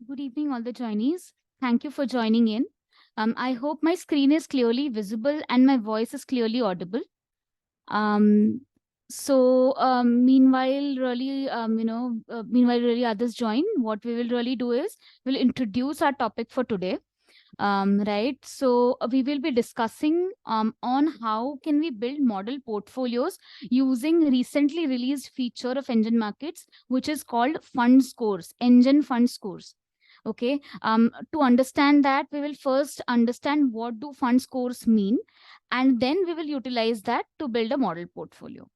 Good evening, all the joinees. Thank you for joining in. I hope my screen is clearly visible and my voice is clearly audible. Meanwhile, really others join, what we will really do is we'll introduce our topic for today. Right. So we will be discussing on how can we build model portfolios using recently released feature of NGEN Markets, which is called Fund Scores, NGEN Fund Scores. Okay. To understand that, we will first understand what do fund scores mean, and then we will utilize that to build a model portfolio.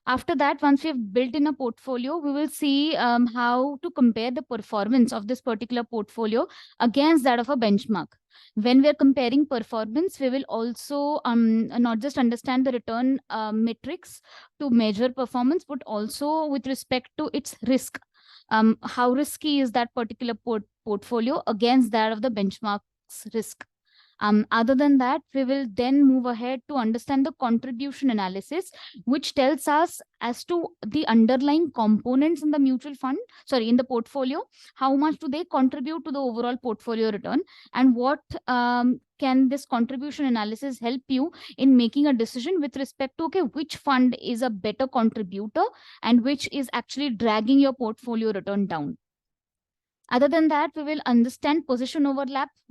After that, once we have built in a portfolio, we will see how to compare the performance of this particular portfolio against that of a benchmark. When we are comparing performance, we will also not just understand the return metrics to measure performance, but also with respect to its risk. How risky is that particular portfolio against that of the benchmark's risk? Other than that, we will then move ahead to understand the contribution analysis, which tells us as to the underlying components in the in the portfolio, how much do they contribute to the overall portfolio return, and what can this contribution analysis help you in making a decision with respect to, okay, which fund is a better contributor and which is actually dragging your portfolio return down. Other than that, we will understand position overlaps,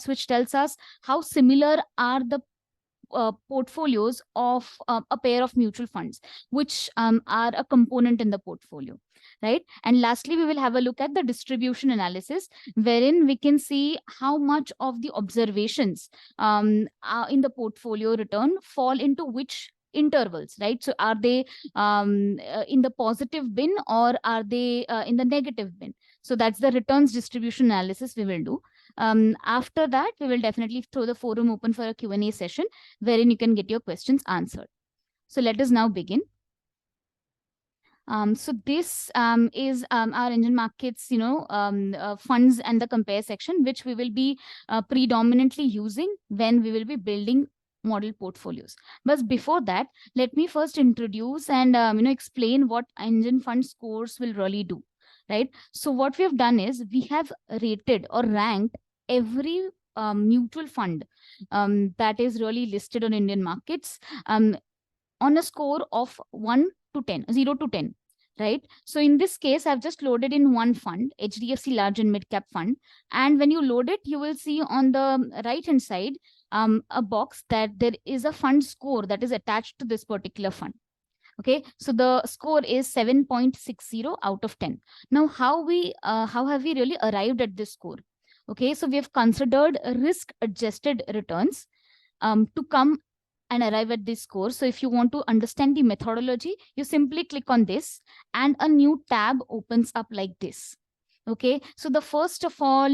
which tells us how similar are the portfolios of a pair of mutual funds, which are a component in the portfolio, right? And lastly, we will have a look at the distribution analysis, wherein we can see how much of the observations in the portfolio return fall into which intervals, right? So are they in the positive bin, or are they in the negative bin? So that's the returns distribution analysis we will do. After that, we will definitely throw the forum open for a Q&A session wherein you can get your questions answered. So let us now begin. So this is our NGEN Markets, funds and the compare section, which we will be predominantly using when we will be building model portfolios. But before that, let me first introduce and explain what NGEN Fund Scores will really do, right? So what we have done is we have rated or ranked every mutual fund that is really listed on Indian markets on a score of 1 to 10, 0 to 10. Right. So in this case, I've just loaded in one fund, HDFC Large and Mid Cap Fund. And when you load it, you will see on the right hand side a box that there is a fund score that is attached to this particular fund. Okay, so the score is 7.60 out of 10. Now, how have we really arrived at this score? Okay, so we have considered risk adjusted returns to come and arrive at this score. So if you want to understand the methodology, you simply click on this and a new tab opens up like this. Okay, so the first of all,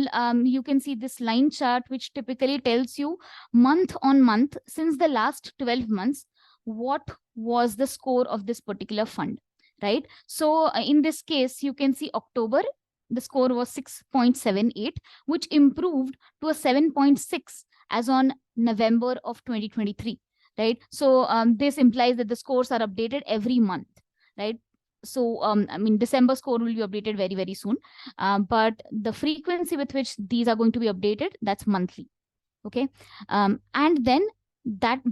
you can see this line chart, which typically tells you month on month since the last 12 months, what was the score of this particular fund, right? So in this case, you can see October, the score was 6.78, which improved to a 7.6 as on November of 2023. Right. So this implies that the scores are updated every month, right? So, December score will be updated very, very soon. But the frequency with which these are going to be updated, that's monthly. Okay. And then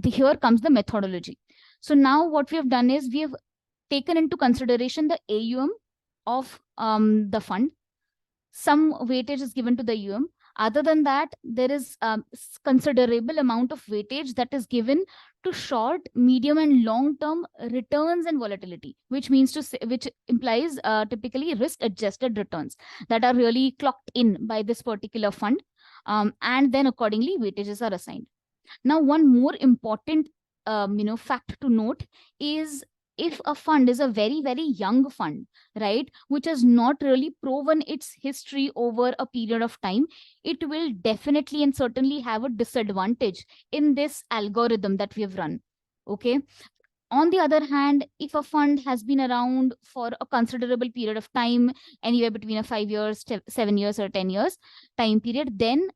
here comes the methodology. So now what we have done is we have taken into consideration the AUM of the fund. Some weightage is given to the AUM. Other than that, there is considerable amount of weightage that is given to short, medium, and long-term returns and volatility, which implies typically risk-adjusted returns that are really clocked in by this particular fund, and then accordingly weightages are assigned. Now, one more important fact to note is if a fund is a very, very young fund, right, which has not really proven its history over a period of time, it will definitely and certainly have a disadvantage in this algorithm that we have run. Okay. On the other hand, if a fund has been around for a considerable period of time, anywhere between 5 years, 7 years, or 10 years time period, then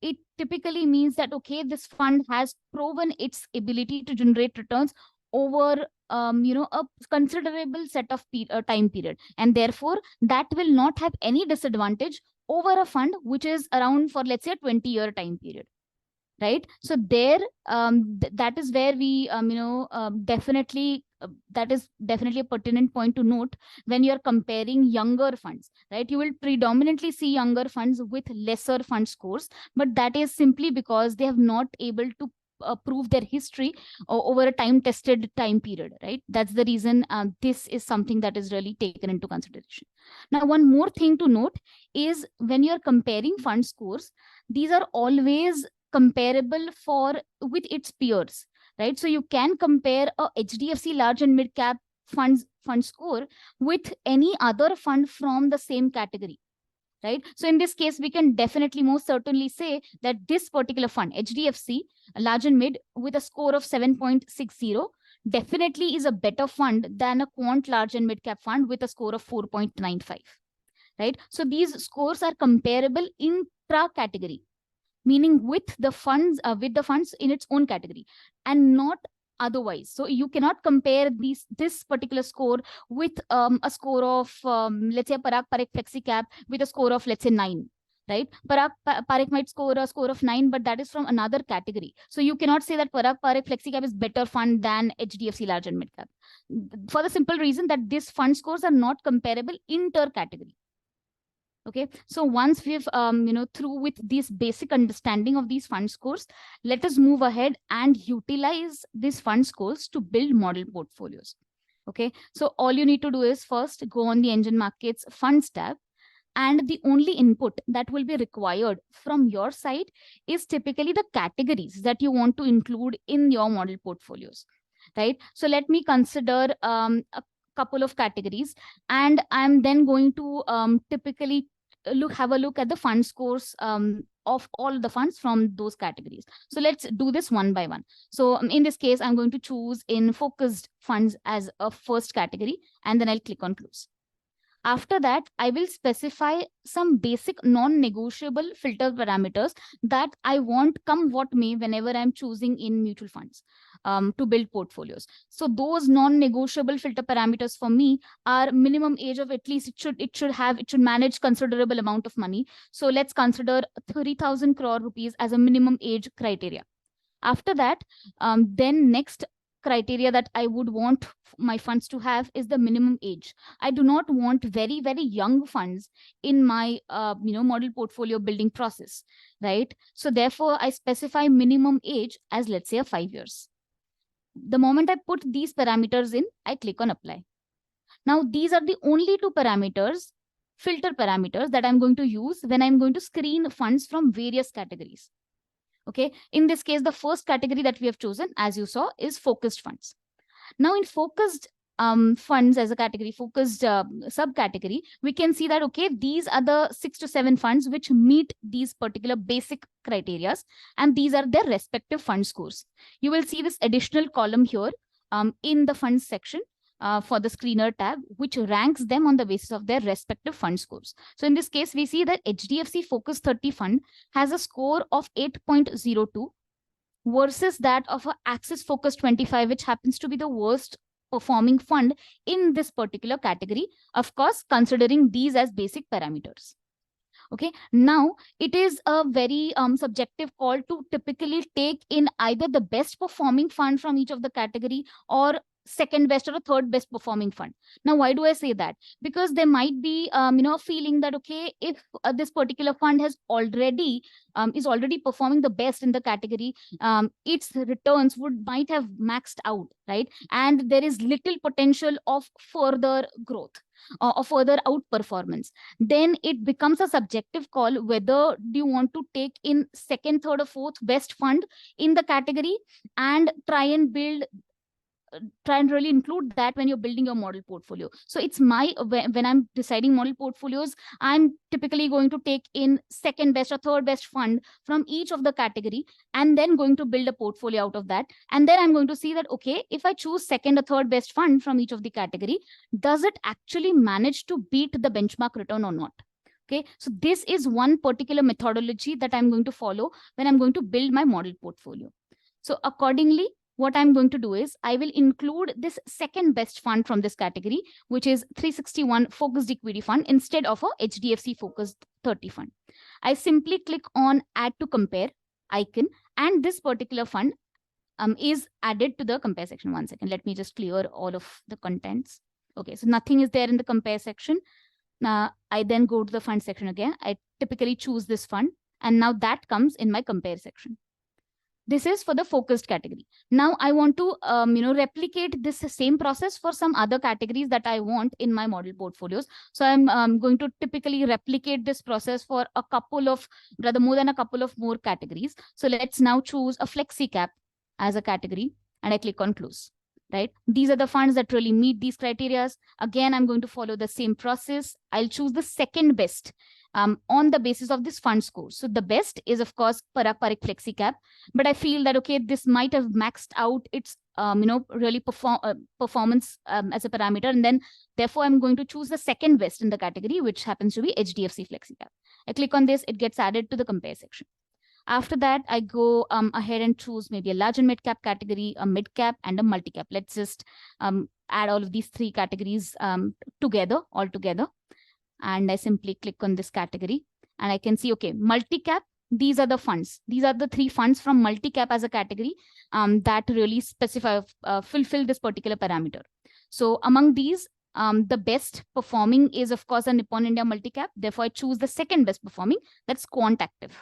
it typically means that, okay, this fund has proven its ability to generate returns over a considerable set of time period, and therefore that will not have any disadvantage over a fund which is around for, let's say, a 20-year time period. Right. So there, that is where we, definitely, that is definitely a pertinent point to note when you're comparing younger funds, right? You will predominantly see younger funds with lesser fund scores, but that is simply because they have not able to prove their history over a time-tested time period, right? That's the reason this is something that is really taken into consideration. Now, one more thing to note is when you're comparing fund scores, these are always comparable with its peers, right? So you can compare a HDFC large and mid cap fund score with any other fund from the same category, right? So in this case, we can definitely most certainly say that this particular fund, HDFC large and mid, with a score of 7.60, definitely is a better fund than a quant large and mid cap fund with a score of 4.95, right? So these scores are comparable intra category, meaning with the funds in its own category and not otherwise. So you cannot compare this particular score with a score of let's say a Parag Parikh Flexi Cap with a score of, let's say, 9, right? Parag Parikh might score a score of 9, but that is from another category. So you cannot say that Parag Parikh Flexi Cap is better fund than HDFC large and mid cap, for the simple reason that these fund scores are not comparable inter category. Okay, so once we've through with this basic understanding of these fund scores, let us move ahead and utilize these fund scores to build model portfolios. Okay, so all you need to do is first go on the NGEN Markets Funds tab, and the only input that will be required from your side is typically the categories that you want to include in your model portfolios, right? So let me consider a couple of categories, and I'm then going to typically have a look at the fund scores of all the funds from those categories. So let's do this one by one. So in this case, I'm going to choose in focused funds as a first category, and then I'll click on close. After that, I will specify some basic non-negotiable filter parameters that I want come what may whenever I'm choosing in mutual funds to build portfolios. So those non-negotiable filter parameters for me are minimum age of at least it should manage considerable amount of money. So let's consider 30,000 crore rupees as a minimum age criteria. After that, then next criteria that I would want my funds to have is the minimum age. I do not want very, very young funds in my model portfolio building process, right? So therefore, I specify minimum age as, let's say, 5 years. The moment I put these parameters in, I click on apply. Now, these are the only two parameters, filter parameters, that I'm going to use when I'm going to screen funds from various categories. Okay, in this case, the first category that we have chosen, as you saw, is focused funds. Now, in focused funds as a category, focused subcategory, we can see that, okay, these are the 6 to 7 funds which meet these particular basic criteria, and these are their respective fund scores. You will see this additional column here in the funds section for the screener tab, which ranks them on the basis of their respective fund scores. So in this case, we see that HDFC Focus 30 fund has a score of 8.02 versus that of a Axis Focus 25, which happens to be the worst performing fund in this particular category, of course, considering these as basic parameters. Okay, now it is a very subjective call to typically take in either the best performing fund from each of the category or second best or a third best performing fund. Now, why do I say that? Because there might be a feeling that, okay, if this particular fund has already is already performing the best in the category, its returns might have maxed out, right? And there is little potential of further growth or further outperformance. Then it becomes a subjective call whether do you want to take in second, third, or fourth best fund in the category and try and really include that when you're building your model portfolio. So it's when I'm deciding model portfolios, I'm typically going to take in second best or third best fund from each of the category and then going to build a portfolio out of that. And then I'm going to see that, okay, if I choose second or third best fund from each of the category, does it actually manage to beat the benchmark return or not? Okay, so this is one particular methodology that I'm going to follow when I'm going to build my model portfolio. So accordingly, what I'm going to do is I will include this second best fund from this category, which is 361 focused equity fund instead of a HDFC focused 30 fund. I simply click on add to compare icon, and this particular fund is added to the compare section. One second, let me just clear all of the contents. Okay, so nothing is there in the compare section. Now I then go to the fund section again. I typically choose this fund, and now that comes in my compare section. This is for the focused category. Now I want to replicate this same process for some other categories that I want in my model portfolios. So I'm going to typically replicate this process for a couple of, rather more than a couple of more categories. So let's now choose a flexi cap as a category, and I click on close. Right, these are the funds that really meet these criteria. Again, I'm going to follow the same process. I'll choose the second best on the basis of this fund score. So the best is, of course, Parak Parik Flexi Cap, but I feel that, okay, this might have maxed out its, really performance as a parameter. And then therefore, I'm going to choose the second best in the category, which happens to be HDFC Flexi Cap. I click on this, it gets added to the compare section. After that, I go ahead and choose maybe a large and mid cap category, a mid cap, and a multi cap. Let's just add all of these three categories together, all together. And I simply click on this category, and I can see, okay, multi cap, these are the funds. These are the three funds from multi cap as a category that really specify, fulfill this particular parameter. So among these, the best performing is, of course, a Nippon India multi cap. Therefore, I choose the second best performing, that's Quant Active.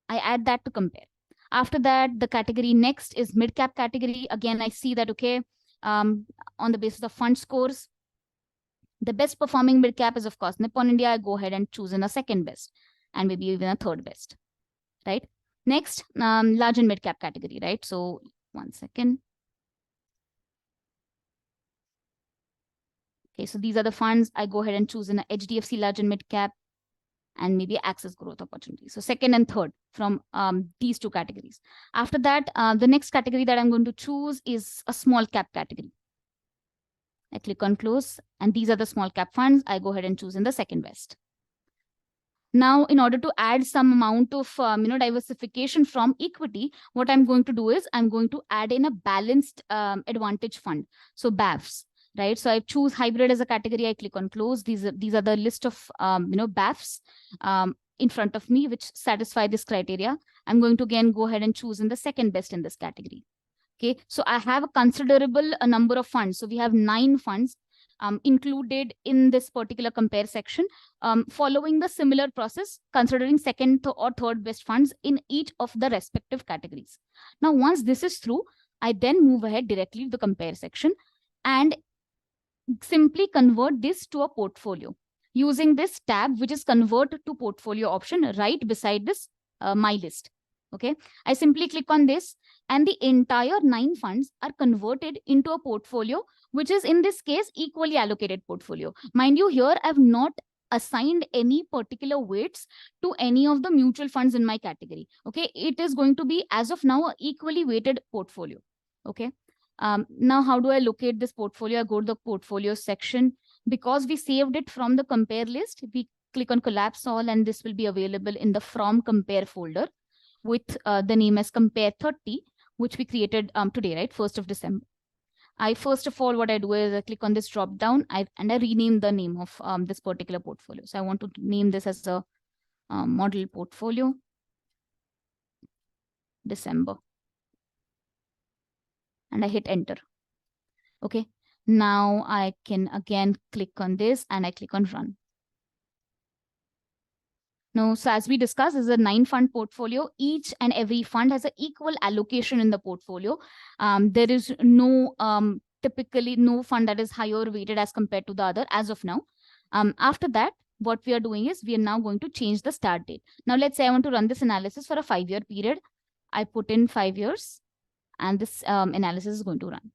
I add that to compare. After that, the category next is mid-cap category. Again, I see that, okay, on the basis of fund scores, the best performing mid-cap is, of course, Nippon India. I go ahead and choose in a second best and maybe even a third best, right? Next, large and mid-cap category, right? So one second. Okay, so these are the funds. I go ahead and choose in a HDFC large and mid-cap, and maybe access growth opportunity. So second and third from these two categories. After that, the next category that I'm going to choose is a small cap category. I click on close, and these are the small cap funds. I go ahead and choose in the second best. Now, in order to add some amount of diversification from equity, what I'm going to do is I'm going to add in a balanced advantage fund. So BAFs. Right, so I choose hybrid as a category. I click on close. These are the list of BAFs in front of me which satisfy this criteria. I'm going to again go ahead and choose in the second best in this category. Okay, so I have a considerable number of funds. So we have 9 funds included in this particular compare section, following the similar process, considering second or third best funds in each of the respective categories. Now, once this is through, I then move ahead directly to the compare section and simply convert this to a portfolio using this tab, which is convert to portfolio option right beside this my list. Okay, I simply click on this, and the entire 9 funds are converted into a portfolio, which is in this case equally allocated portfolio. Mind you, here I've not assigned any particular weights to any of the mutual funds in my category. Okay, it is going to be, as of now, an equally weighted portfolio. Okay. Now, how do I locate this portfolio? I go to the portfolio section. Because we saved it from the compare list, we click on collapse all, and this will be available in the from compare folder with the name as compare 30, which we created today, right? 1st of December. First of all, what I do is I click on this drop down and I rename the name of this particular portfolio. So I want to name this as a model portfolio December. And I hit enter. Okay, now I can again click on this and I click on run. Now, so as we discussed, this is a 9 fund portfolio. Each and every fund has an equal allocation in the portfolio. There is no typically no fund that is higher weighted as compared to the other as of now. After that, what we are doing is we are now going to change the start date. Now, let's say I want to run this analysis for a 5-year period. I put in 5 years. And this analysis is going to run.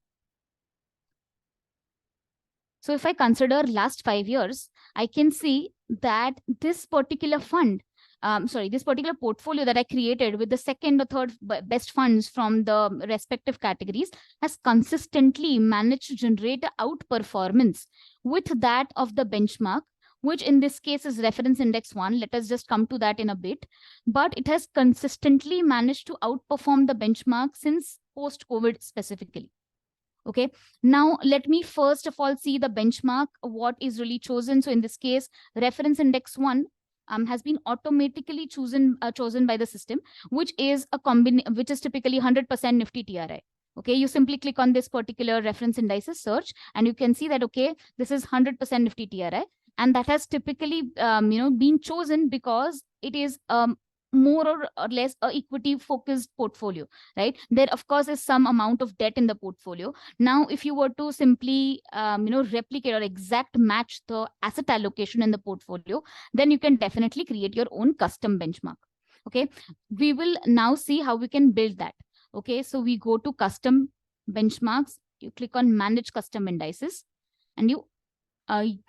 So if I consider last 5 years, I can see that this particular fund, this particular portfolio that I created with the second or third best funds from the respective categories has consistently managed to generate outperformance with that of the benchmark, which in this case is reference index 1. Let us just come to that in a bit. But it has consistently managed to outperform the benchmark since post-COVID specifically. Okay, now let me first of all see the benchmark, what is really chosen. So in this case, reference index 1 has been automatically chosen by the system, which is typically 100% Nifty TRI. Okay, you simply click on this particular reference indices search, and you can see that, okay, this is 100% Nifty TRI, and that has typically been chosen because it is more or less a equity focused portfolio, right? There of course is some amount of debt in the portfolio. Now if you were to simply replicate or exact match the asset allocation in the portfolio, then you can definitely create your own custom benchmark. Okay, we will now see how we can build that. Okay, so we go to custom benchmarks, you click on manage custom indices, and you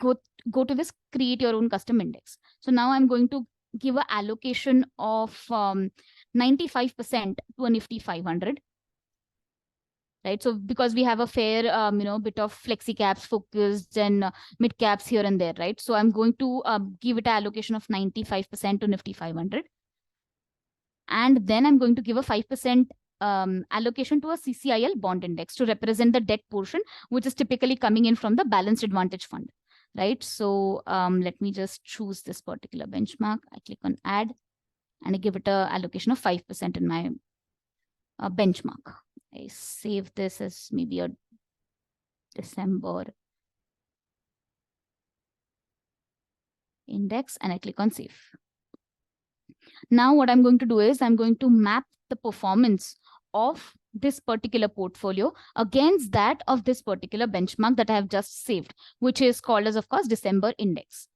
go to this create your own custom index. So now I'm going to give an allocation of 95% to a Nifty 500. Right, so because we have a fair bit of flexi caps focused and mid caps here and there, right? So I'm going to give it an allocation of 95% to Nifty 500, and then I'm going to give a 5% allocation to a CCIL bond index to represent the debt portion, which is typically coming in from the balanced advantage fund, right? So let me just choose this particular benchmark. I click on add, and I give it a allocation of 5% in my benchmark. I save this as maybe a December index, and I click on save. Now what I'm going to do is I'm going to map the performance of this particular portfolio against that of this particular benchmark that I have just saved, which is called as, of course, December index.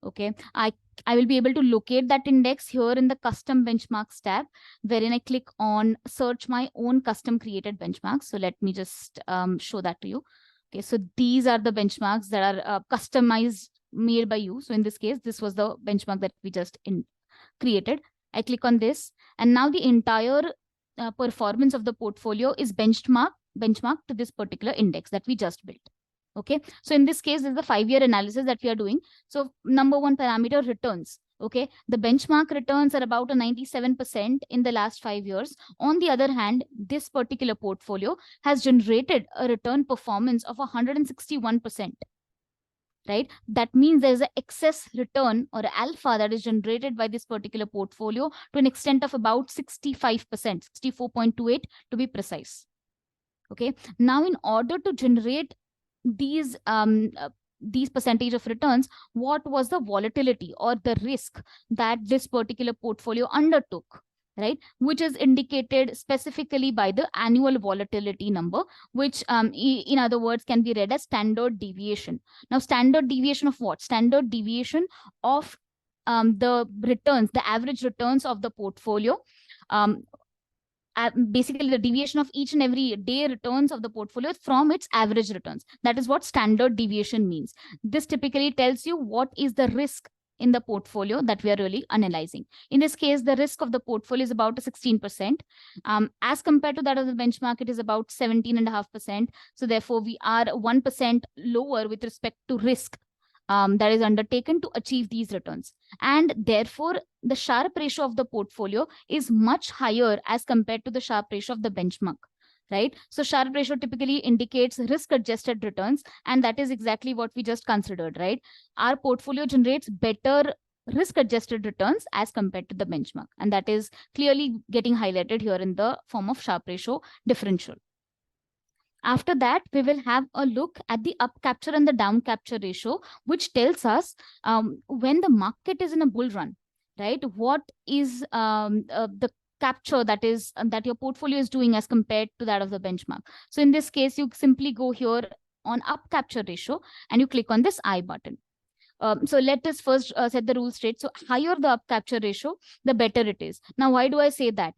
Okay, I will be able to locate that index here in the custom benchmarks tab, wherein I click on search my own custom created benchmarks. So let me just show that to you. Okay, so these are the benchmarks that are customized, made by you. So in this case, this was the benchmark that we just created. I click on this, and now the entire performance of the portfolio is benchmarked to this particular index that we just built. Okay, so in this case, this is the 5-year analysis that we are doing. So number one parameter, returns. Okay, the benchmark returns are about a 97% in the last 5 years. On the other hand, this particular portfolio has generated a return performance of 161%. Right, that means there's an excess return or alpha that is generated by this particular portfolio to an extent of about 65%, 64.28 to be precise. Okay, now in order to generate these percentage of returns, what was the volatility or the risk that this particular portfolio undertook, right? Which is indicated specifically by the annual volatility number, which in other words can be read as standard deviation. Now, standard deviation of what? Standard deviation of the returns, the average returns of the portfolio. Basically the deviation of each and every day returns of the portfolio from its average returns. That is what standard deviation means. This typically tells you what is the risk in the portfolio that we are really analyzing. In this case, the risk of the portfolio is about 16%. As compared to that of the benchmark, it is about 17.5%. So therefore, we are 1% lower with respect to risk that is undertaken to achieve these returns. And therefore, the Sharpe ratio of the portfolio is much higher as compared to the Sharpe ratio of the benchmark, right? So Sharpe ratio typically indicates risk-adjusted returns, and that is exactly what we just considered, right? Our portfolio generates better risk-adjusted returns as compared to the benchmark, and that is clearly getting highlighted here in the form of Sharpe ratio differential. After that, we will have a look at the up capture and the down capture ratio, which tells us when the market is in a bull run, right? What is the capture that your portfolio is doing as compared to that of the benchmark. So in this case, you simply go here on up capture ratio and you click on this I button. So let us first set the rules straight. So higher the up capture ratio, the better it is. Now, why do I say that?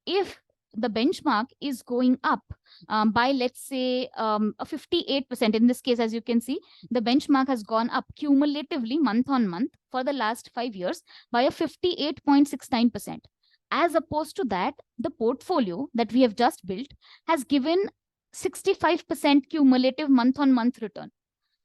If the benchmark is going up by, let's say, a 58%. In this case, as you can see, the benchmark has gone up cumulatively month on month for the last 5 years by a 58.69%. As opposed to that, the portfolio that we have just built has given 65% cumulative month on month return.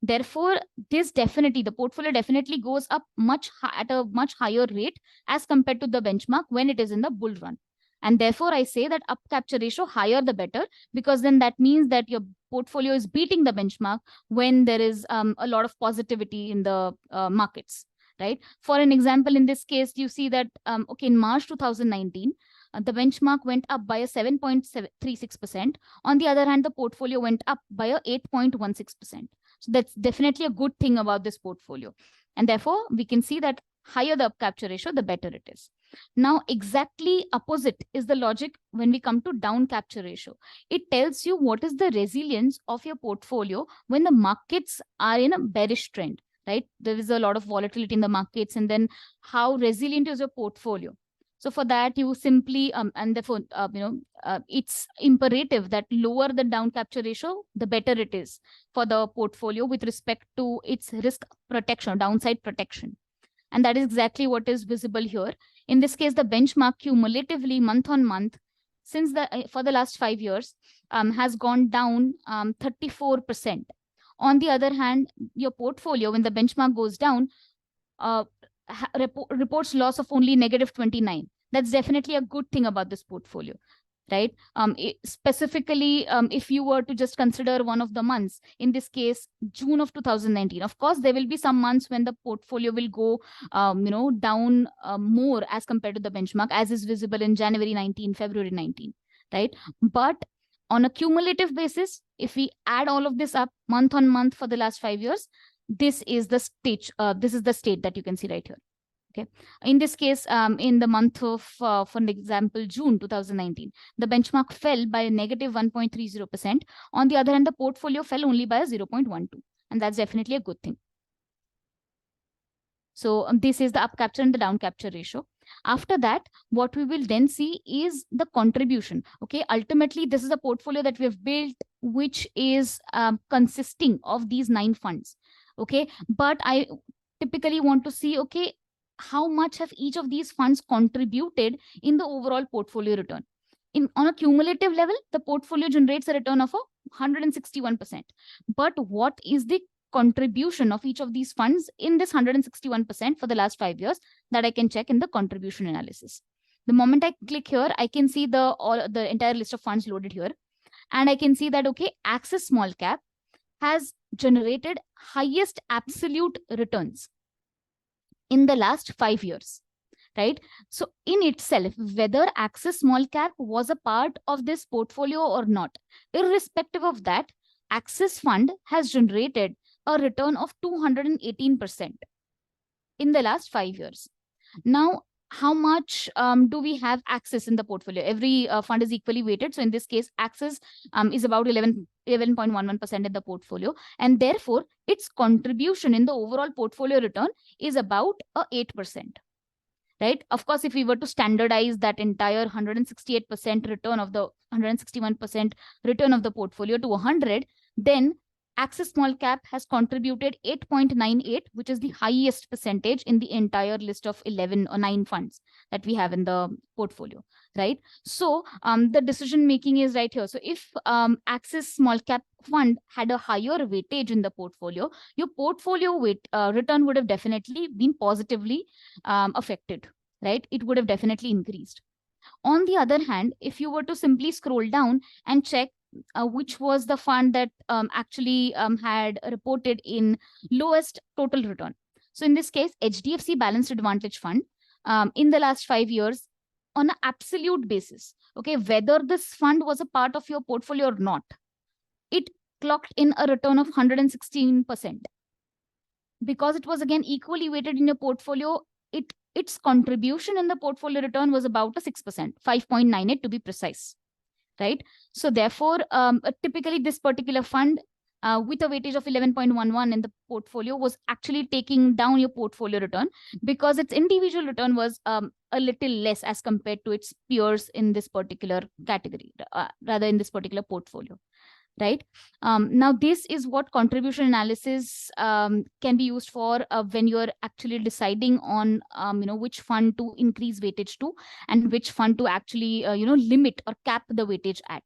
Therefore, the portfolio definitely goes up at a much higher rate as compared to the benchmark when it is in the bull run. And therefore, I say that up capture ratio higher the better, because then that means that your portfolio is beating the benchmark when there is a lot of positivity in the markets, right? For an example, in this case, you see that, okay, in March 2019, the benchmark went up by a 7.36%. On the other hand, the portfolio went up by a 8.16%. So that's definitely a good thing about this portfolio. And therefore, we can see that higher the up capture ratio, the better it is. Now, exactly opposite is the logic when we come to down capture ratio. It tells you what is the resilience of your portfolio when the markets are in a bearish trend, right? There is a lot of volatility in the markets, and then how resilient is your portfolio. So for that, you simply, and therefore, it's imperative that lower the down capture ratio, the better it is for the portfolio with respect to its risk protection, downside protection. And that is exactly what is visible here. In this case, the benchmark cumulatively month on month since for the last 5 years has gone down 34%. On the other hand, your portfolio, when the benchmark goes down, reports loss of only -29. That's definitely a good thing about this portfolio, right? Specifically, if you were to just consider one of the months, in this case, June of 2019, of course, there will be some months when the portfolio will go, down more as compared to the benchmark, as is visible in January 19, February 19, right? But on a cumulative basis, if we add all of this up month on month for the last 5 years, this is the state. This is the state that you can see right here. Okay. In this case, in the month of, for example, June 2019, the benchmark fell by a -1.30%. On the other hand, the portfolio fell only by a 0.12, and that's definitely a good thing. So this is the up capture and the down capture ratio. After that, what we will then see is the contribution. Okay, ultimately, this is a portfolio that we have built, which is consisting of these 9 funds. Okay, but I typically want to see, okay, how much have each of these funds contributed in the overall portfolio return. On a cumulative level, the portfolio generates a return of 161%. But what is the contribution of each of these funds in this 161% for the last 5 years? That I can check in the contribution analysis. The moment I click here, I can see the entire list of funds loaded here. And I can see that, okay, Axis Small Cap has generated highest absolute returns in the last 5 years, right? So in itself, whether Axis Small Cap was a part of this portfolio or not, irrespective of that, Axis Fund has generated a return of 218% in the last 5 years. Now, how much do we have Axis in the portfolio? Every fund is equally weighted. So in this case, Axis is about 11.11% in the portfolio. And therefore, its contribution in the overall portfolio return is about 8%. Right? Of course, if we were to standardize that entire 168% return of the 161% return of the portfolio to 100, then Axis Small Cap has contributed 8.98, which is the highest percentage in the entire list of 11 or 9 funds that we have in the portfolio, right? So the decision making is right here. So if Axis Small Cap Fund had a higher weightage in the portfolio, your portfolio return would have definitely been positively affected, right? It would have definitely increased. On the other hand, if you were to simply scroll down and check which was the fund that actually had reported in lowest total return. So in this case, HDFC Balanced Advantage Fund, in the last 5 years, on an absolute basis, okay, whether this fund was a part of your portfolio or not, it clocked in a return of 116%. Because it was again equally weighted in your portfolio, its contribution in the portfolio return was about 6%, 5.98 to be precise. Right? So therefore, typically this particular fund with a weightage of 11.11 in the portfolio was actually taking down your portfolio return because its individual return was a little less as compared to its peers in this particular category, rather in this particular portfolio. Right? Now, this is what contribution analysis can be used for when you're actually deciding on, which fund to increase weightage to and which fund to actually, limit or cap the weightage at.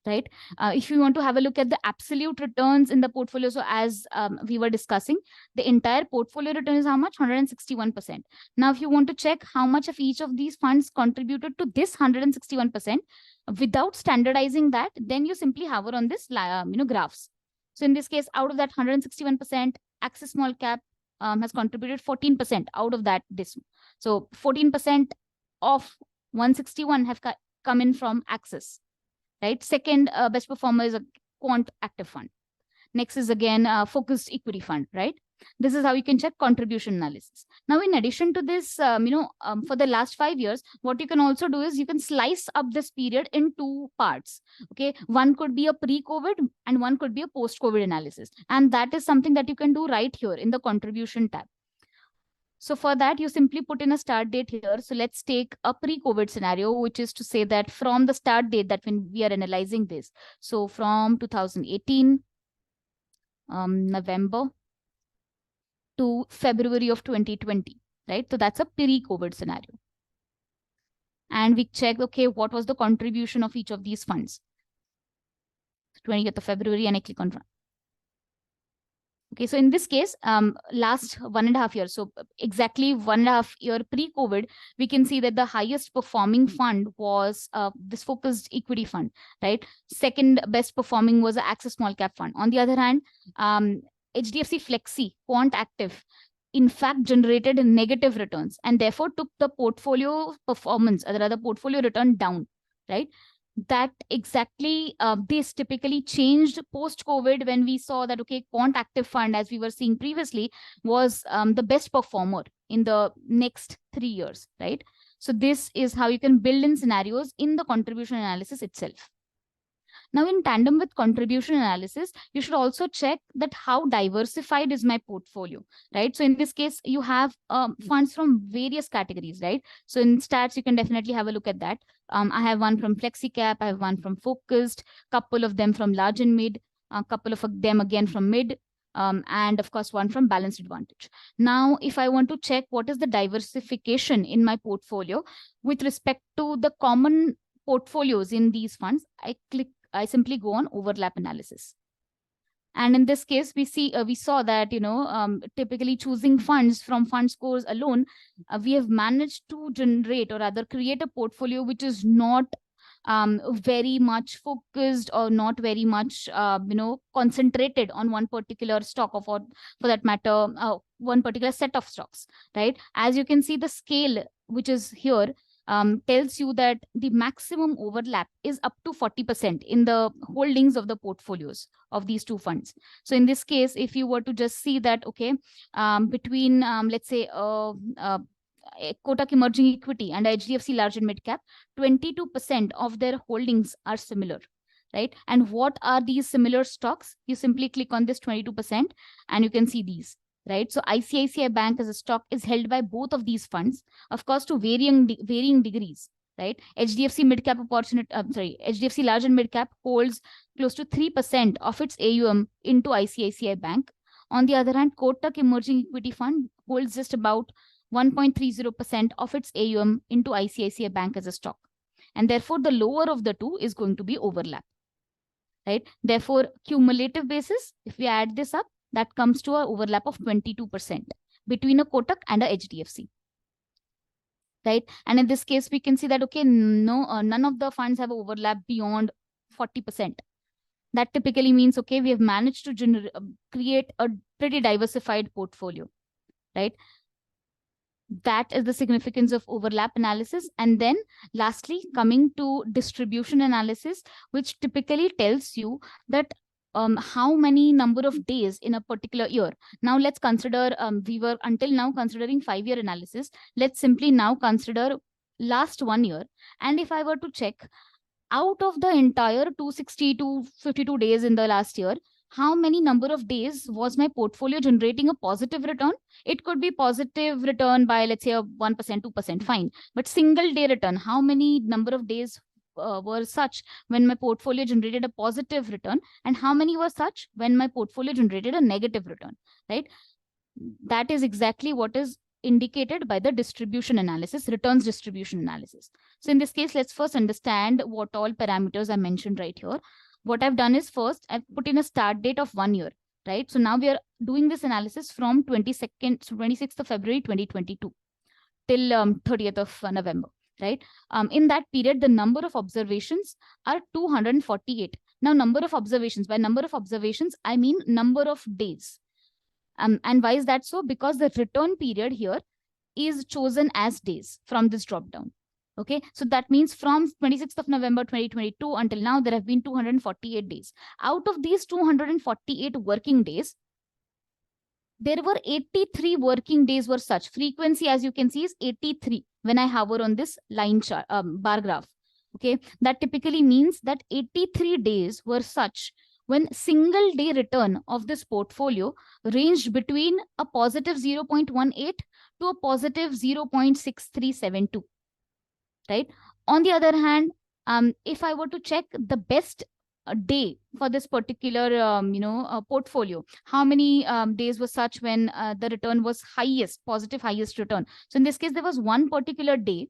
right? If you want to have a look at the absolute returns in the portfolio, so as we were discussing, the entire portfolio return is how much? 161%. Now, if you want to check how much of each of these funds contributed to this 161%, without standardizing that, then you simply hover on this, graphs. So in this case, out of that 161%, Axis Small Cap has contributed 14% out of that. So 14% of 161 have come in from Axis. Right. Second best performer is a quant active fund. Next is again a focused equity fund, right? This is how you can check contribution analysis. Now, in addition to this, for the last 5 years, what you can also do is you can slice up this period in 2 parts. Okay, one could be a pre-COVID and one could be a post-COVID analysis. And that is something that you can do right here in the contribution tab. So for that, you simply put in a start date here. So let's take a pre-COVID scenario, which is to say that from the start date that when we are analyzing this. So from 2018, November to February of 2020, right? So that's a pre-COVID scenario. And we check, okay, what was the contribution of each of these funds? 20th of February, and I click on run. Okay, so in this case, last 1.5 years, so exactly 1.5 year pre-COVID, we can see that the highest performing fund was this focused equity fund, right? Second best performing was the Axis Small Cap Fund. On the other hand, HDFC Flexi, Quant Active, in fact, generated negative returns and therefore took the portfolio performance, or rather portfolio return down, right? That exactly this typically changed post-COVID when we saw that, okay, quant active fund, as we were seeing previously, was the best performer in the next 3 years, right? So this is how you can build in scenarios in the contribution analysis itself. Now, in tandem with contribution analysis, you should also check that how diversified is my portfolio, right? So in this case, you have funds from various categories, right? So in stats, you can definitely have a look at that. I have one from FlexiCap, I have one from Focused, couple of them from Large and Mid, a couple of them again from Mid, and of course, one from Balanced Advantage. Now, if I want to check what is the diversification in my portfolio with respect to the common portfolios in these funds, I simply go on overlap analysis. And in this case, we saw that, typically choosing funds from fund scores alone, we have managed to generate or rather create a portfolio which is not very much focused or not very much, concentrated on one particular stock, or for that matter, one particular set of stocks, right? As you can see, the scale, which is here, tells you that the maximum overlap is up to 40% in the holdings of the portfolios of these 2 funds. So in this case, if you were to just see that, okay, between, let's say, Kotak Emerging Equity and HDFC Large and Mid Cap, 22% of their holdings are similar, right? And what are these similar stocks? You simply click on this 22% and you can see these, right? So ICICI Bank as a stock is held by both of these funds, of course, to varying degrees, right? HDFC HDFC Large and Mid Cap holds close to 3% of its AUM into ICICI Bank. On the other hand, Kotak Emerging Equity Fund holds just about 1.30% of its AUM into ICICI Bank as a stock. And therefore, the lower of the two is going to be overlap, right? Therefore, cumulative basis, if we add this up, that comes to an overlap of 22% between a Kotak and a HDFC, right? And in this case, we can see that, okay, no, none of the funds have overlap beyond 40%. That typically means, okay, we have managed to create a pretty diversified portfolio, right? That is the significance of overlap analysis. And then lastly, coming to distribution analysis, which typically tells you that how many number of days in a particular year. Now let's consider, we were until now considering 5-year analysis. Let's simply now consider last 1 year. And if I were to check out of the entire 260 to 52 days in the last year, how many number of days was my portfolio generating a positive return? It could be positive return by, let's say, a 1%, 2%, fine. But single day return, how many number of days were such when my portfolio generated a positive return, and how many were such when my portfolio generated a negative return, right? That is exactly what is indicated by the distribution analysis, returns distribution analysis. So in this case, let's first understand what all parameters are mentioned right here. What I've done is first I've put in a start date of 1 year, right? So now we are doing this analysis from 26th of February 2022 till 30th of November, right? In that period, the number of observations are 248. Now, number of observations, by number of observations, I mean number of days. And why is that so? Because the return period here is chosen as days from this drop down. Okay, so that means from 26th of November 2022 until now, there have been 248 days. Out of these 248 working days, there were 83 working days were such. Frequency, as you can see, is 83 when I hover on this line chart, bar graph. Okay, that typically means that 83 days were such when single day return of this portfolio ranged between a positive 0.18 to a positive 0.6372. Right. On the other hand, if I were to check the best day for this particular portfolio, how many days was such when the return was highest, positive highest return? So in this case, there was one particular day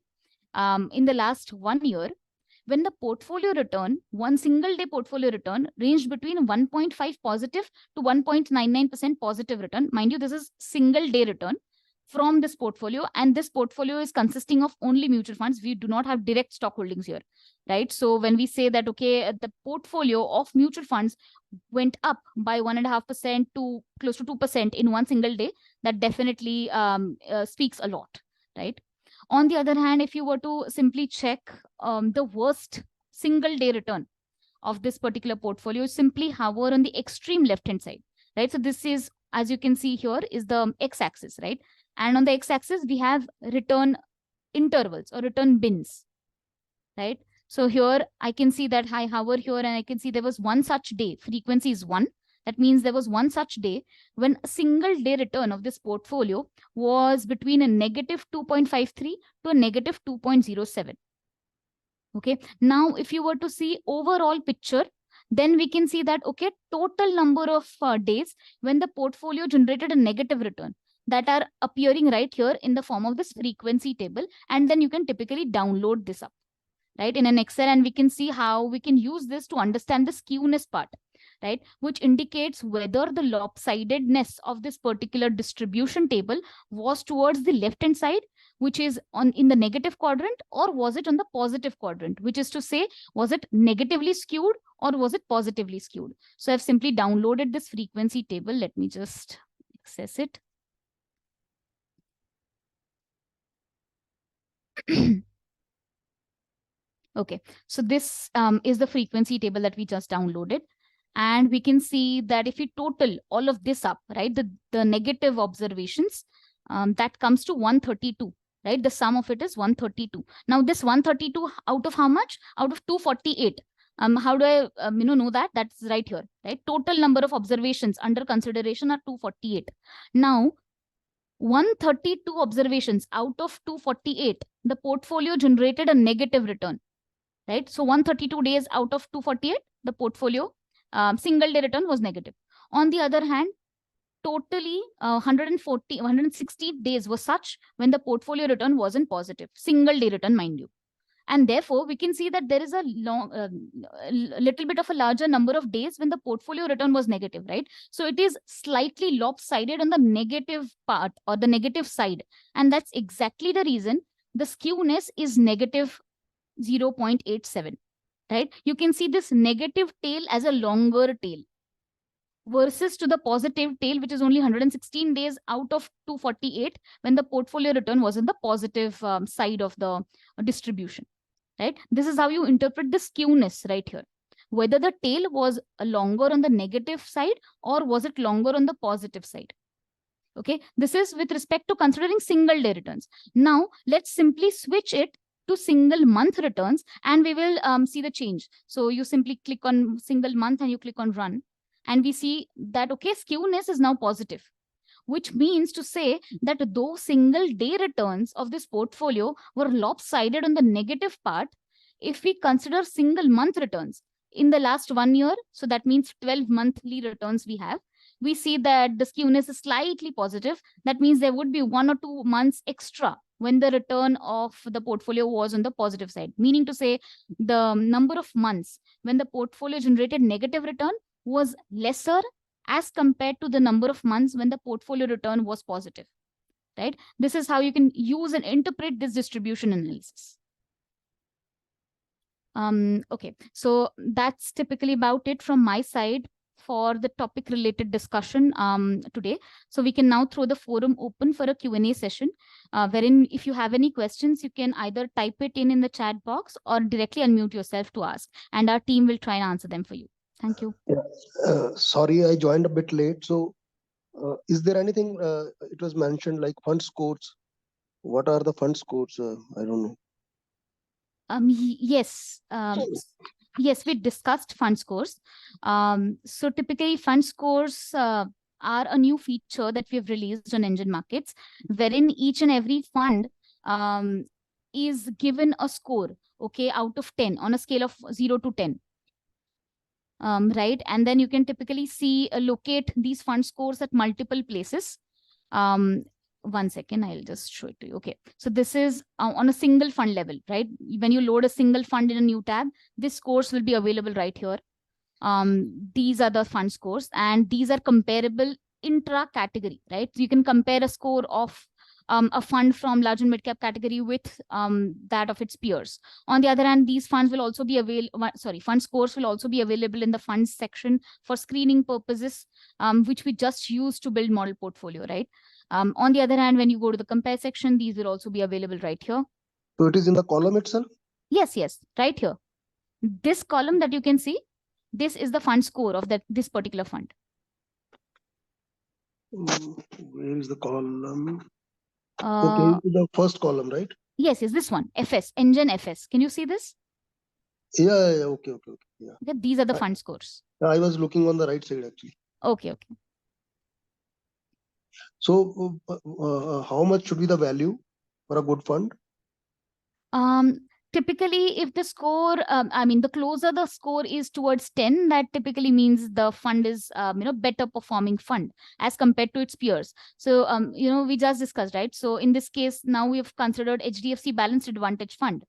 in the last 1 year when the portfolio return, one single day portfolio return, ranged between 1.5 positive to 1.99% positive return. Mind you, this is single day return from this portfolio, and this portfolio is consisting of only mutual funds. We do not have direct stock holdings here, right? So when we say that, okay, the portfolio of mutual funds went up by 1.5% to close to 2% in one single day, that definitely speaks a lot, right? On the other hand, if you were to simply check the worst single day return of this particular portfolio, simply hover on the extreme left-hand side, right? So this is, as you can see here, is the x-axis, right? And on the x-axis, we have return intervals or return bins, right? So here I can see that I hover here and I can see there was one such day. Frequency is 1. That means there was one such day when a single day return of this portfolio was between a negative 2.53 to a negative 2.07. Okay. Now, if you were to see overall picture, then we can see that, okay, total number of days when the portfolio generated a negative return that are appearing right here in the form of this frequency table. And then you can typically download this up, right, in an Excel, and we can see how we can use this to understand the skewness part, right, which indicates whether the lopsidedness of this particular distribution table was towards the left-hand side, which is in the negative quadrant, or was it on the positive quadrant, which is to say, was it negatively skewed or was it positively skewed? So I've simply downloaded this frequency table. Let me just access it. Okay, so this is the frequency table that we just downloaded. And we can see that if we total all of this up, right, the negative observations, that comes to 132, right? The sum of it is 132. Now this 132 out of how much? Out of 248. How do I know that? That's right here, right? Total number of observations under consideration are 248. Now, 132 observations out of 248, the portfolio generated a negative return, right? So 132 days out of 248, the portfolio single day return was negative. On the other hand, totally 160 days was such when the portfolio return wasn't positive, single day return, mind you. And therefore, we can see that there is a little bit of a larger number of days when the portfolio return was negative, right? So it is slightly lopsided on the negative part or the negative side. And that's exactly the reason the skewness is negative 0.87, right? You can see this negative tail as a longer tail versus to the positive tail, which is only 116 days out of 248 when the portfolio return was in the positive side of the distribution, right? This is how you interpret the skewness right here, whether the tail was longer on the negative side or was it longer on the positive side. Okay, this is with respect to considering single day returns. Now let's simply switch it to single month returns and we will see the change. So you simply click on single month and you click on run. And we see that, okay, skewness is now positive, which means to say that though single day returns of this portfolio were lopsided on the negative part, if we consider single month returns in the last 1 year, so that means 12 monthly returns we have, we see that the skewness is slightly positive. That means there would be 1 or 2 months extra when the return of the portfolio was on the positive side, meaning to say the number of months when the portfolio generated negative return was lesser as compared to the number of months when the portfolio return was positive, right? This is how you can use and interpret this distribution analysis. Okay, so that's typically about it from my side for the topic related discussion today. So we can now throw the forum open for a Q&A session, wherein if you have any questions, you can either type it in the chat box or directly unmute yourself to ask, and our team will try and answer them for you. Thank you. Yeah. Sorry, I joined a bit late. So is there anything, it was mentioned like fund scores. What are the fund scores? I don't know. Yes. Yes, we discussed fund scores. So typically fund scores are a new feature that we have released on NGEN Markets, wherein each and every fund is given a score, okay, out of 10 on a scale of 0 to 10. Right, and then you can typically see locate these fund scores at multiple places. 1 second, I'll just show it to you. Okay, so this is on a single fund level, right? When you load a single fund in a new tab, this scores will be available right here. These are the fund scores, and these are comparable intra category, right? So you can compare a score of a fund from large and mid cap category with that of its peers. On the other hand, these funds will also be fund scores will also be available in the funds section for screening purposes, which we just use to build model portfolio, right? On the other hand, when you go to the compare section, these will also be available right here. So it is in the column itself? Yes, right here. This column that you can see, this is the fund score of this particular fund. Where is the column? Okay, the first column, right? Yes, this one, FS, NGEN FS. Can you see this? Yeah, okay. Yeah. Okay, these are the fund scores. I was looking on the right side actually. Okay. So how much should be the value for a good fund? Typically, if the score, the closer the score is towards 10, that typically means the fund is, better performing fund as compared to its peers. So, we just discussed, right? So in this case, now we have considered HDFC Balanced Advantage Fund,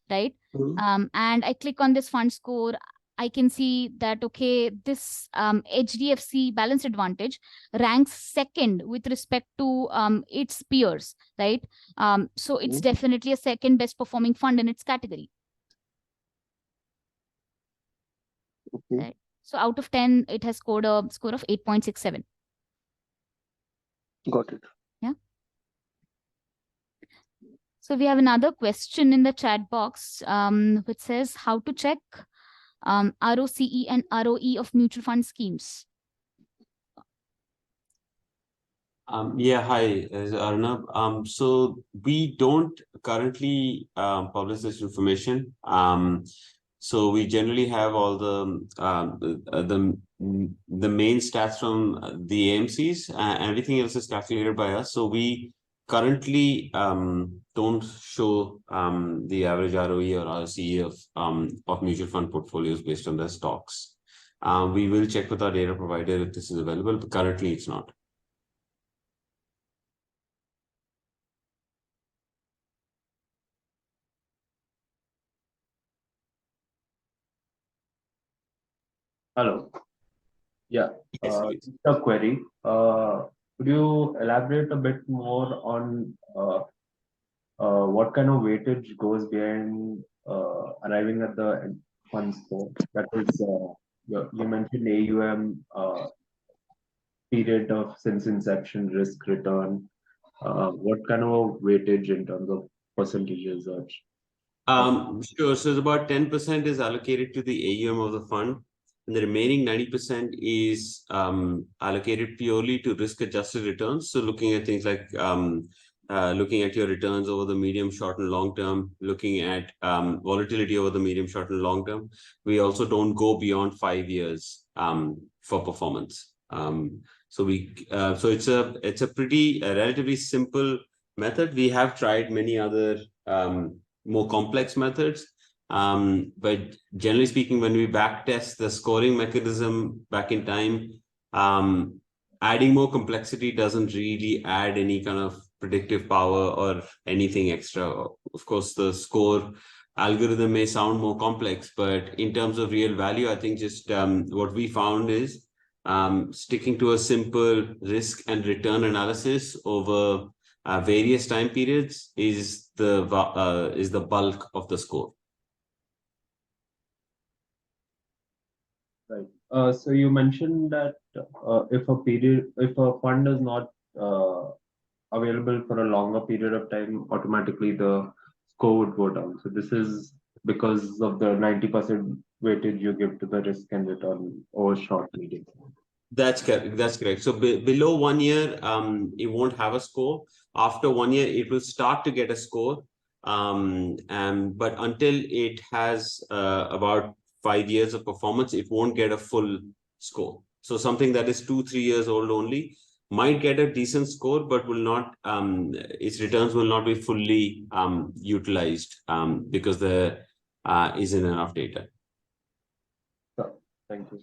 right? And I click on this fund score. I can see that, okay, this HDFC Balanced Advantage ranks second with respect to its peers, right? So it's definitely a second best performing fund in its category. Okay. Right? So out of 10, it has scored a score of 8.67. Got it. Yeah. So we have another question in the chat box, which says how to check ROCE and ROE of mutual fund schemes. Yeah, hi, Arnab. So we don't currently publish this information. So we generally have all the main stats from the AMCs, and everything else is calculated by us. So we currently don't show the average ROE or ROCE of mutual fund portfolios based on their stocks. We will check with our data provider if this is available, but currently it's not. Hello. Yeah. Yes, A query. Could you elaborate a bit more on what kind of weightage goes behind arriving at the fund score? That is, you mentioned AUM, period of since inception, risk return. What kind of weightage in terms of percentages? Sure. So about 10% is allocated to the AUM of the fund, and the remaining 90% is allocated purely to risk-adjusted returns. So looking at things like looking at your returns over the medium, short, and long term, looking at volatility over the medium, short, and long term. We also don't go beyond 5 years for performance. So it's a pretty relatively simple method. We have tried many other more complex methods. But generally speaking, when we back test the scoring mechanism back in time, adding more complexity doesn't really add any kind of predictive power or anything extra. Of course, the score algorithm may sound more complex, but in terms of real value, I think just what we found is sticking to a simple risk and return analysis over various time periods is the bulk of the score. Right. So you mentioned that if a fund is not available for a longer period of time, automatically the score would go down. So this is because of the 90% weightage you give to the risk and return over short medium. That's correct. That's correct. So below 1 year, it won't have a score. After 1 year, it will start to get a score. But until it has about 5 years of performance, it won't get a full score. So something that is 2-3 years old only might get a decent score, but will not. Its returns will not be fully utilized because there isn't enough data. Thank you.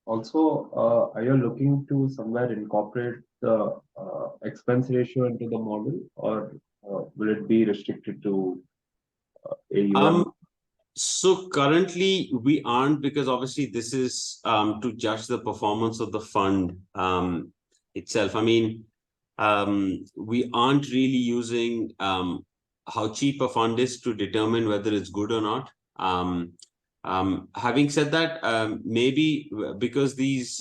Also, are you looking to somewhere incorporate the expense ratio into the model, or will it be restricted to AUM? So currently we aren't, because obviously this is to judge the performance of the fund itself. I mean, we aren't really using how cheap a fund is to determine whether it's good or not. Having said that, maybe because these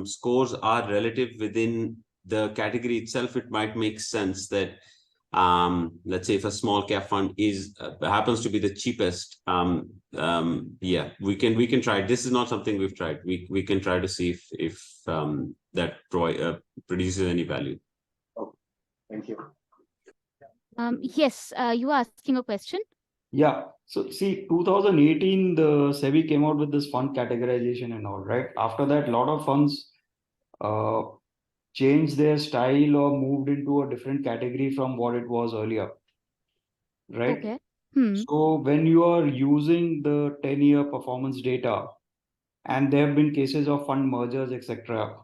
scores are relative within the category itself, it might make sense that let's say if a small cap fund is happens to be the cheapest, yeah, we can try. This is not something we've tried. We can try to see if that produces any value. Okay. Thank you. Yes, you are asking a question. Yeah. So see, 2018, the SEBI came out with this fund categorization and all, right? After that, a lot of funds changed their style or moved into a different category from what it was earlier, right? Okay. So when you are using the 10-year performance data, and there have been cases of fund mergers, etc.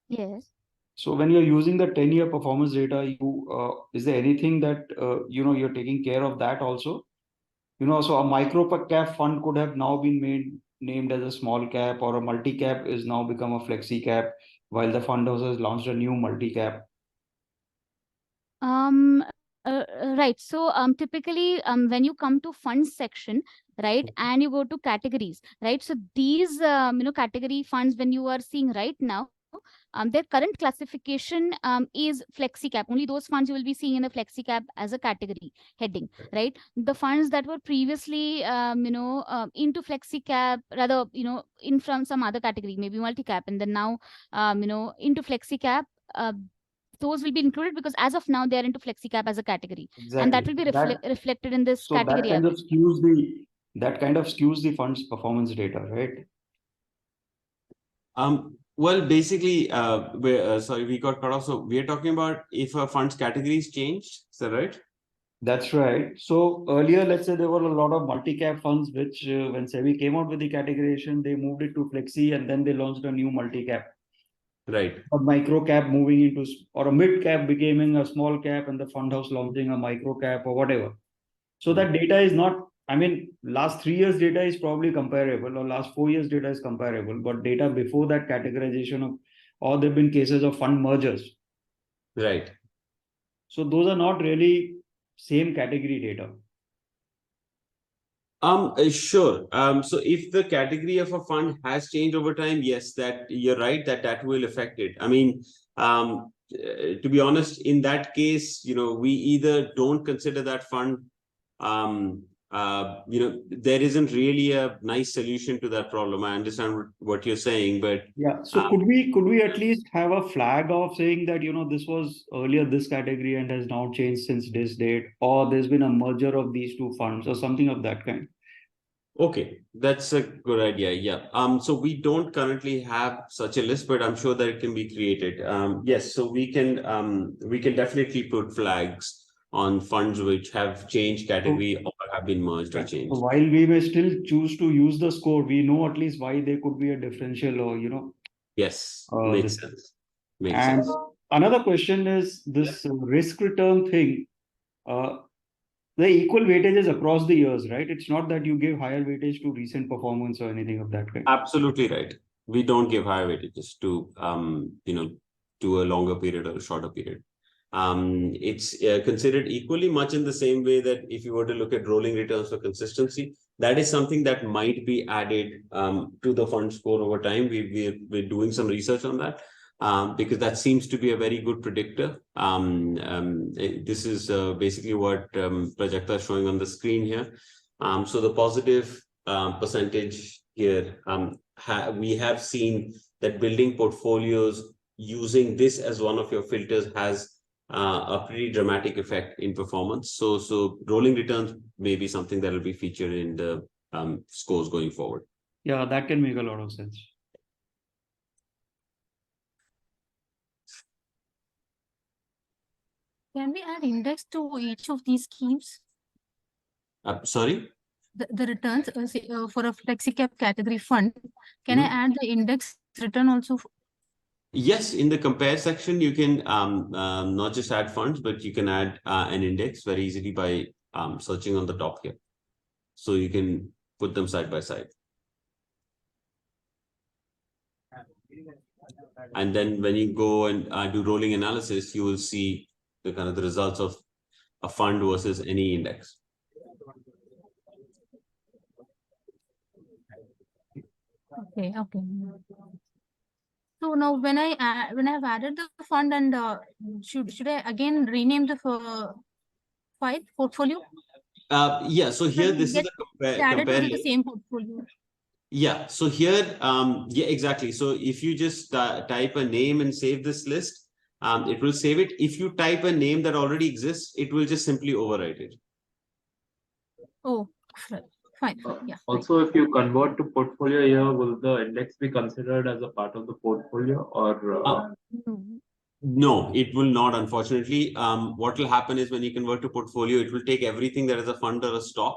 Yes. So when you're using the 10-year performance data, you is there anything that you're taking care of that also? So a micro cap fund could have now been named as a small cap, or a multi cap is now become a flexi cap, while the fund house has launched a new multi cap. Right. So typically when you come to funds section, right, and you go to categories, right, so these category funds, when you are seeing right now, their current classification is flexi cap. Only those funds you will be seeing in the flexi cap as a category heading, right? The funds that were previously into flexi cap, rather in from some other category, maybe multi cap, and then now into flexi cap, those will be included because as of now they are into flexi cap as a category. Exactly. And that will be reflected in this so category that kind of skews the fund's performance data, right? Well, basically, sorry, we got cut off. So we're talking about if a fund's categories changed, is that right? That's right. So earlier, let's say there were a lot of multi-cap funds, which when SEBI came out with the categorization, they moved it to flexi, and then they launched a new multi-cap. Right. A micro cap moving into, or a mid cap becoming a small cap, and the fund house launching a micro cap or whatever. So that data is not, I mean, last 3 years data is probably comparable, or last 4 years data is comparable, but data before that categorization of, or there have been cases of fund mergers. Right. So those are not really same category data. Sure. So if the category of a fund has changed over time, yes, that you're right, that will affect it. I mean, to be honest, in that case, we either don't consider that fund, there isn't really a nice solution to that problem. I understand what you're saying, but yeah. So could we at least have a flag of saying that this was earlier this category and has now changed since this date, or there's been a merger of these two funds or something of that kind? Okay, that's a good idea. Yeah. So we don't currently have such a list, but I'm sure that it can be created. Yes. So we can definitely put flags on funds which have changed category or have been merged or changed. So while we may still choose to use the score, we know at least why there could be a differential, or Yes, makes this. sense. Makes And sense. another question is this risk return thing. The equal weightages across the years, right? It's not that you give higher weightage to recent performance or anything of that kind. Absolutely right. We don't give higher weightages to to a longer period or a shorter period. It's considered equally much in the same way that if you were to look at rolling returns for consistency, that is something that might be added to the fund score over time. We're doing some research on that because that seems to be a very good predictor. This is basically what Prajakta is showing on the screen here. So the positive percentage here, we have seen that building portfolios using this as one of your filters has a pretty dramatic effect in performance. So rolling returns may be something that will be featured in the scores going forward. Yeah, that can make a lot of sense. Can we add index to each of these schemes? Sorry? The returns say, for a flexi-cap category fund, can I add the index return also? Yes, in the compare section, you can not just add funds, but you can add an index very easily by searching on the top here. So you can put them side by side. And then when you go and do rolling analysis, you will see the kind of the results of a fund versus any index. Okay. So now when I have added the fund, and should I again rename the file portfolio? Yeah. So here this is the compare to the same portfolio. Yeah. So here, yeah, exactly. So if you just type a name and save this list, it will save it. If you type a name that already exists, it will just simply overwrite it. Oh, fine. Yeah. Also, if you convert to portfolio here, will the index be considered as a part of the portfolio, or? No, it will not, unfortunately. What will happen is when you convert to portfolio, it will take everything that is a fund or a stock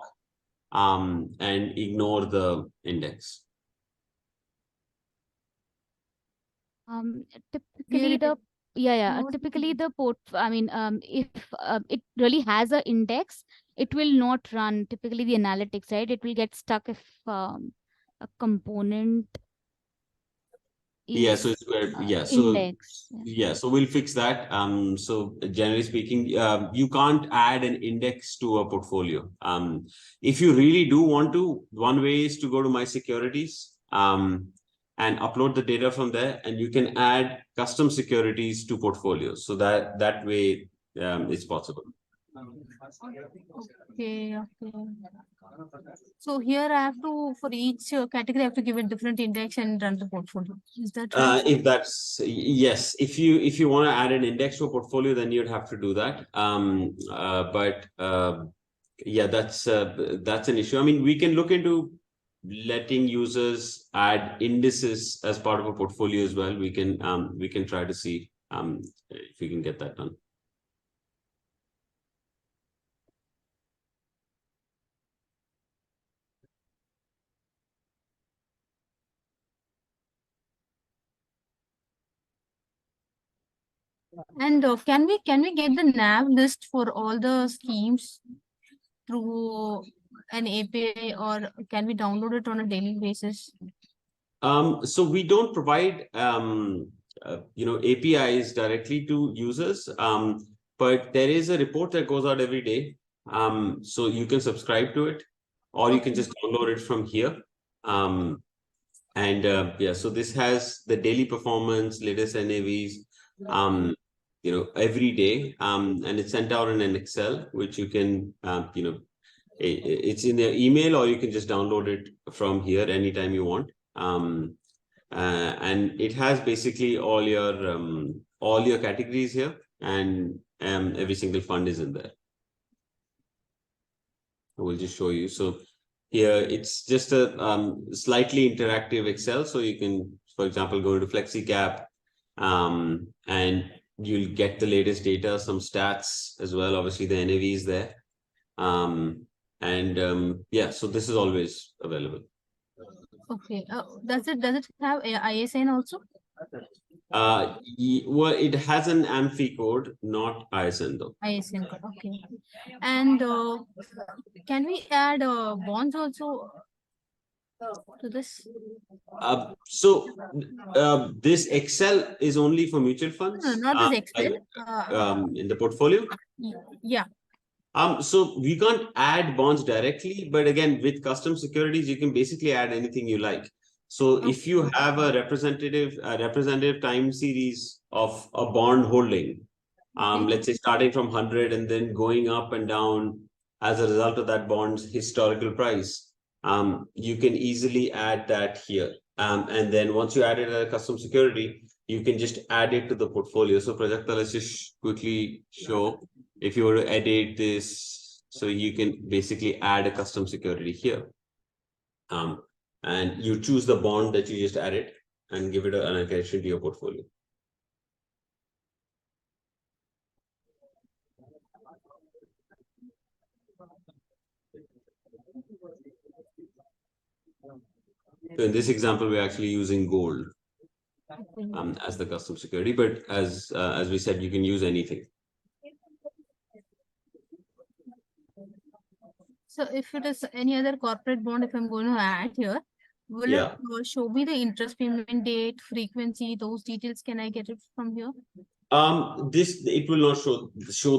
and ignore the index. Typically typically the if it really has an index, it will not run typically the analytics, right? It will get stuck if a component is so it's where index. So we'll fix that. So generally speaking, you can't add an index to a portfolio. If you really do want to, one way is to go to My Securities and upload the data from there, and you can add custom securities to portfolios. So that way it's possible. Okay. So here I have to, for each category, I have to give a different index and run the portfolio. Is that right? If that's yes, if you want to add an index to a portfolio, then you'd have to do that. Yeah, that's an issue. I mean, we can look into letting users add indices as part of a portfolio as well. We can try to see if we can get that done. And can we get the NAV list for all the schemes through an API, or can we download it on a daily basis? So we don't provide APIs directly to users, but there is a report that goes out every day. So you can subscribe to it, or you can just download it from here. So this has the daily performance, latest NAVs, every day, and it's sent out in an Excel, which you can, it's in their email, or you can just download it from here anytime you want. And it has basically all your categories here, and every single fund is in there. I will just show you. So here, it's just a slightly interactive Excel. So you can, for example, go into FlexiCap and you'll get the latest data, some stats as well. Obviously, the NAV is there. Yeah, so this is always available. Okay. Does it have a ISN also? Well, it has an AMFI code, not ISN though. ISN code. Okay. And can we add bonds also to this? This Excel is only for mutual funds. No, not this Excel. In the portfolio. Yeah. So we can't add bonds directly, but again, with custom securities, you can basically add anything you like. So if you have a representative time series of a bond holding, let's say starting from 100 and then going up and down as a result of that bond's historical price, you can easily add that here. And then once you add it as a custom security, you can just add it to the portfolio. So Prajakta, let's just quickly show. If you were to edit this, so you can basically add a custom security here. And you choose the bond that you just added and give it an allocation to your portfolio. So in this example, we're actually using gold as the custom security, but as we said, you can use anything. So if it is any other corporate bond, if I'm going to add here, will it show me the interest payment date, frequency, those details? Can I get it from here? It will not show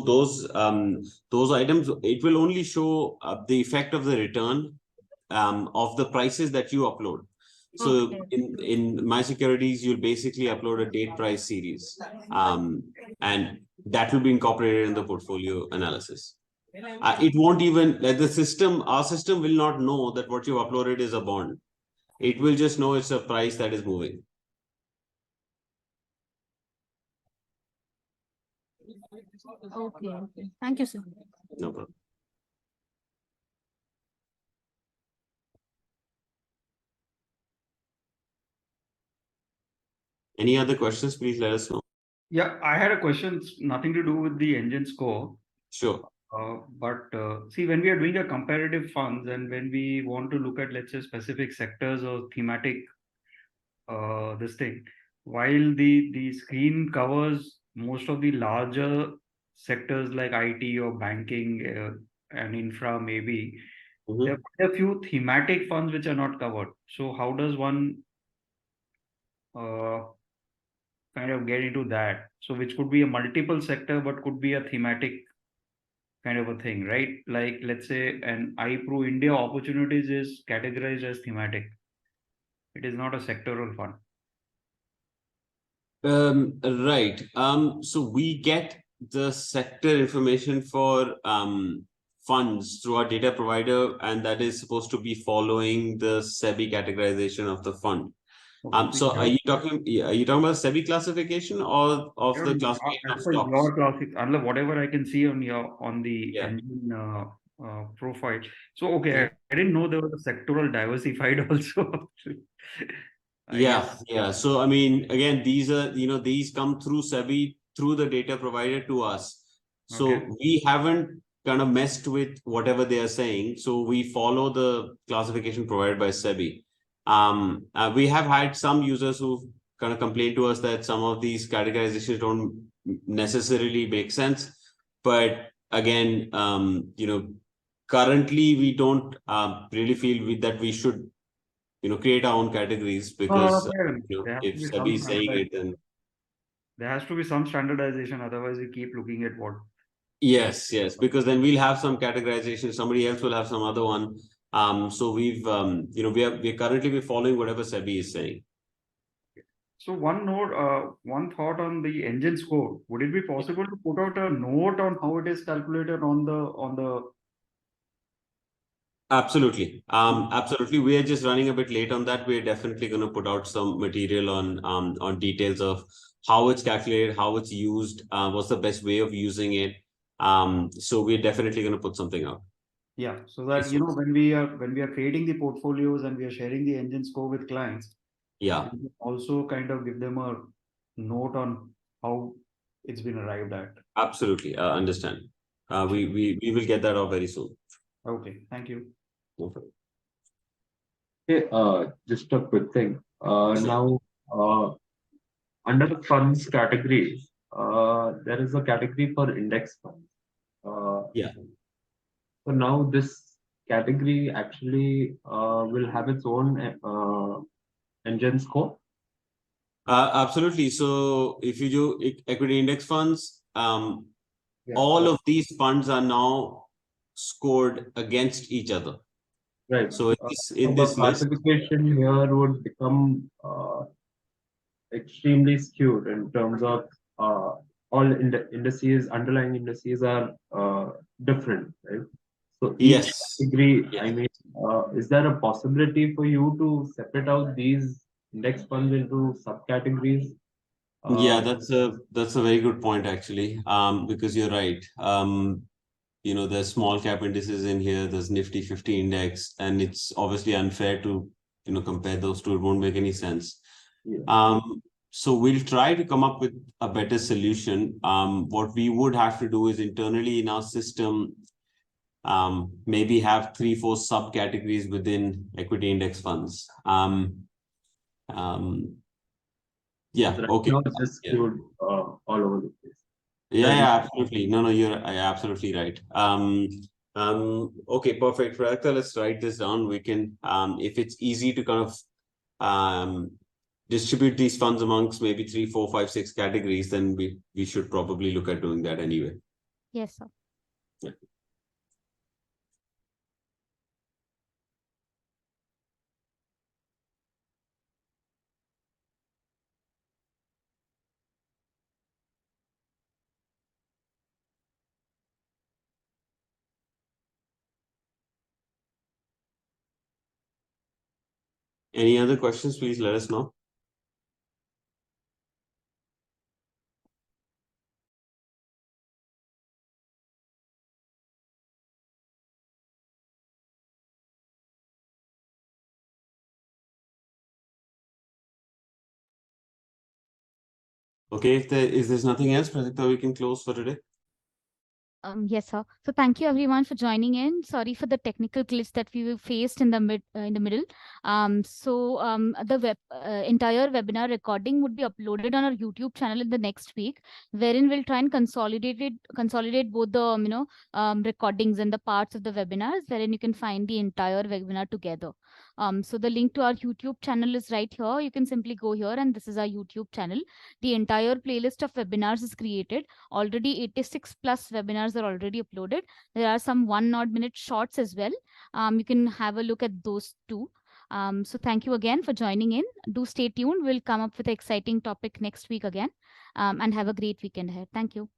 those items. It will only show the effect of the return of the prices that you upload. So in my securities, you'll basically upload a date price series, and that will be incorporated in the portfolio analysis. It won't even let our system will not know that what you uploaded is a bond. It will just know it's a price that is moving. Okay. Thank you, sir. No problem. Any other questions, please let us know. Yeah, I had a question, nothing to do with the NGEN score. Sure. See, when we are doing a comparative funds and when we want to look at, let's say, specific sectors or thematic this thing, while the screen covers most of the larger sectors like IT or banking and infra maybe, there are a few thematic funds which are not covered. So how does one kind of get into that? So which could be a multiple sector, but could be a thematic kind of a thing, right? Like, let's say an iPro India opportunities is categorized as thematic. It is not a sectoral fund. Right. So we get the sector information for funds through our data provider, and that is supposed to be following the SEBI categorization of the fund. So are you talking about SEBI classification or of the classification of stocks? Your classic, whatever I can see on the NGEN profile. So okay, I didn't know there was a sectoral diversified also. Yeah. So I mean, again, these are these come through SEBI through the data provider to us. So we haven't kind of messed with whatever they are saying. So we follow the classification provided by SEBI. We have had some users who kind of complained to us that some of these categorizations don't necessarily make sense. But again, currently we don't really feel that we should create our own categories, because if SEBI is saying it, then there has to be some standardization. Otherwise, we keep looking at what. Yes, because then we'll have some categorization. Somebody else will have some other one. So we're currently following whatever SEBI is saying. So one thought on the NGEN score. Would it be possible to put out a note on how it is calculated on the? Absolutely. Absolutely. We are just running a bit late on that. We're definitely going to put out some material on details of how it's calculated, how it's used, what's the best way of using it. So we're definitely going to put something out. Yeah, so that when we are creating the portfolios and we are sharing the NGEN score with clients, Yeah, we can also kind of give them a note on how it's been arrived at. absolutely. Understand. We will get that out very soon. Okay, thank you. Okay. Okay, just a quick thing. Now, under the funds category, there is a category for index funds. Yeah. So now this category actually will have its own NGEN score. Absolutely. So if you do equity index funds, Yeah. all of these funds are now scored against each other. Right. So in the this list, classification here would become extremely skewed in terms of all indices, underlying indices are different, right? So each yes. category, Yeah. I mean, is there a possibility for you to separate out these index funds into subcategories? Yeah, that's a very good point actually. Because you're right. There's small cap indices in here, there's Nifty 50 index, and it's obviously unfair to, compare those two. It won't make any sense. Yeah. So we'll try to come up with a better solution. What we would have to do is internally in our system, maybe have 3-4 subcategories within equity index funds. Yeah, Right okay. now it's just Yeah. skewed all over the place. Yeah, absolutely. No, you're absolutely right. Okay, perfect. Radhika, let's write this down. We can, if it's easy to kind of distribute these funds amongst maybe 3, 4, 5, 6 categories, then we should probably look at doing that anyway. Yes, sir. Yeah. Any other questions, please let us know. Okay, if there's nothing else, Prajakta, we can close for today. Yes, sir. So thank you everyone for joining in. Sorry for the technical glitch that we faced in the middle. The entire webinar recording would be uploaded on our YouTube channel in the next week, wherein we'll try and consolidate both the recordings and the parts of the webinars, wherein you can find the entire webinar together. So the link to our YouTube channel is right here. You can simply go here, and this is our YouTube channel. The entire playlist of webinars is created. Already 86 plus webinars are already uploaded. There are some 1-odd-minute shorts as well. You can have a look at those too. So thank you again for joining in. Do stay tuned. We'll come up with an exciting topic next week again. And have a great weekend ahead. Thank you.